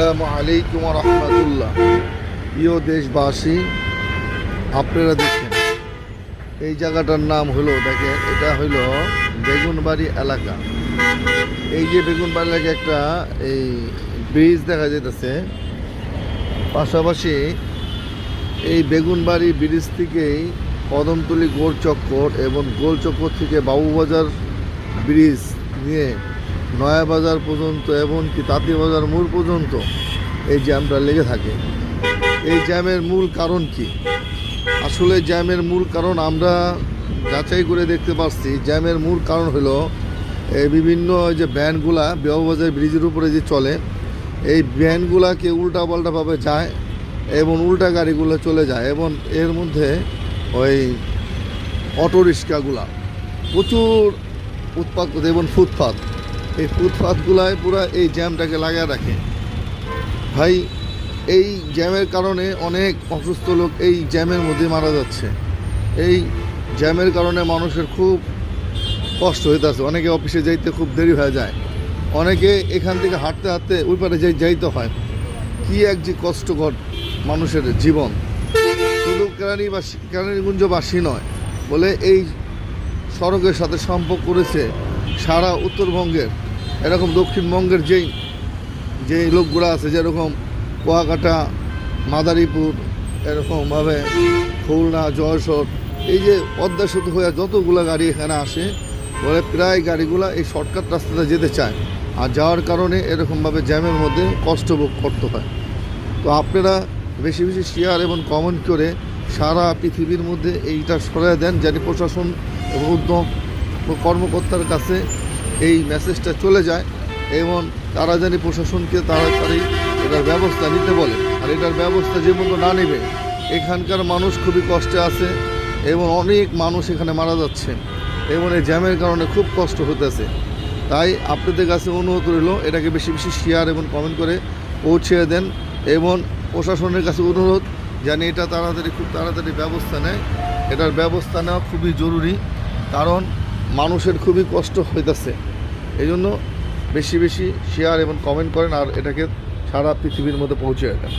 আসসালামু আলাইকুম রহমতুল্লাহ। প্রিয় দেশবাসী, আপনারা দেখেন এই জায়গাটার নাম হলো, দেখেন এটা হলো বেগুনবাড়ি এলাকা। এই যে বেগুনবাড়ি এলাকায় একটা এই ব্রিজ দেখা যেতেছে, পাশাপাশি এই বেগুনবাড়ি ব্রিজ থেকেই কদমতলী গোল চক্কর এবং গোল চক্কর থেকে বাবুবাজার ব্রিজ নিয়ে নয়াবাজার পর্যন্ত এমনকি তাঁতিবাজার মোড় পর্যন্ত এই জ্যামটা লেগে থাকে। এই জ্যামের মূল কারণ কি? আসলে জ্যামের মূল কারণ আমরা যাচাই করে দেখতে পাচ্ছি। জ্যামের মূল কারণ হলো এই বিভিন্ন যে ভ্যানগুলা বাবুবাজার ব্রিজের উপরে যে চলে, এই ভ্যানগুলাকে উল্টা পাল্টাভাবে যায় এবং উল্টা গাড়িগুলো চলে যায়, এবং এর মধ্যে ওই অটোরিক্সাগুলা প্রচুর উৎপাত করতে, এবং ফুটপাত, এই ফুটপাতগুলায় পুরো এই জ্যামটাকে লাগিয়ে রাখে। ভাই, এই জ্যামের কারণে অনেক অসুস্থ লোক এই জ্যামের মধ্যে মারা যাচ্ছে। এই জ্যামের কারণে মানুষের খুব কষ্ট হইতেছে। অনেকে অফিসে যাইতে খুব দেরি হয়ে যায়, অনেকে এখান থেকে হাঁটতে হাঁটতে ওই পারে যাইতে হয়। কি এক যে কষ্টকর মানুষের জীবন। শুধু কেরানীগঞ্জবাসী নয়, বলে এই সড়কের সাথে সম্পর্ক করেছে সারা উত্তরবঙ্গের, এরকম দক্ষিণবঙ্গের যেই লোকগুলো আছে, যেরকম কুয়াকাটা, মাদারীপুর, এরকমভাবে খুলনা, যশোর, এই যে পদ্মা সেতু হয়ে যতগুলো গাড়ি এখানে আসে, বলে প্রায় গাড়িগুলো এই শর্টকাট রাস্তাতে যেতে চায়, আর যাওয়ার কারণে এরকমভাবে জ্যামের মধ্যে কষ্ট ভোগ করতে হয়। তো আপনারা বেশি বেশি শেয়ার এবং কমেন্ট করে সারা পৃথিবীর মধ্যে এইটা সরিয়ে দেন, যেন প্রশাসন এবং উদ্যোগ কর্মকর্তার কাছে এই মেসেজটা চলে যায়, এবং তারা জানি প্রশাসনকে তাড়াতাড়ি এটার ব্যবস্থা নিতে বলে। আর এটার ব্যবস্থা যে মতো না নেবে, এখানকার মানুষ খুবই কষ্টে আছে এবং অনেক মানুষ এখানে মারা যাচ্ছে, এবং এই জ্যামের কারণে খুব কষ্ট হতেছে। তাই আপনাদের কাছে অনুরোধ রইল, এটাকে বেশি বেশি শেয়ার এবং কমেন্ট করে পৌঁছে দেন, এবং প্রশাসনের কাছে অনুরোধ জানি এটা খুব তাড়াতাড়ি ব্যবস্থা নেয়। এটার ব্যবস্থা নেওয়া খুবই জরুরি, কারণ মানুষের খুবই কষ্ট হইতেছে। এই জন্য বেশি বেশি শেয়ার এবং কমেন্ট করেন, আর এটাকে সারা পৃথিবীর মধ্যে পৌঁছে দেন।